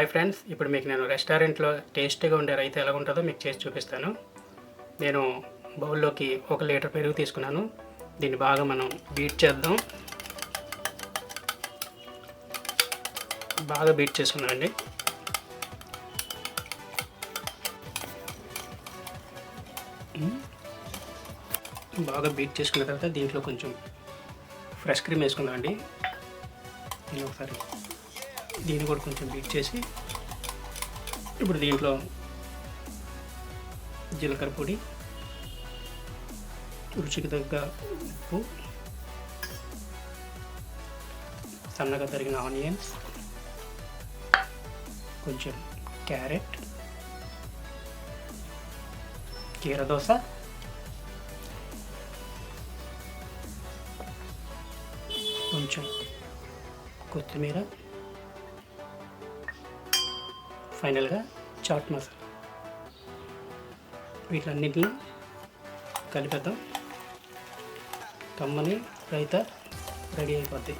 Hi friends, ఇప్పుడు మీకు నేను రెస్టారెంట్లో టేస్టీగా ఉండే రైతా ఎలా ఉంటుందో మీకు చేసి చూపిస్తాను. నేను బౌల్లోకి 1 లీటర్ పెరుగు తీసుకున్నాను. దీన్ని బాగా మనం బీట్ చేద్దాం. బాగా బీట్ చేసుకున్నామండి. బాగా బీట్ చేసుకున్న తర్వాత దీంట్లో కొంచెం ఫ్రెష్ క్రీమ్ వేసుకుందామండి. దీన్ని ఒకసారి దీన్ని కూడా కొంచెం బీట్ చేసి ఇప్పుడు దీంట్లో జీలకర్ర పొడి, రుచికి తగ్గ ఉప్పు, సన్నగా తరిగిన ఆనియన్స్, కొంచెం క్యారెట్, కీరదోస, కొంచెం కొత్తిమీర, ఫైనల్గా చాట్ మసాలా, వీటన్నిటిని కలిపేద్దాం. కమ్మని రైతా రెడీ అయిపోద్ది.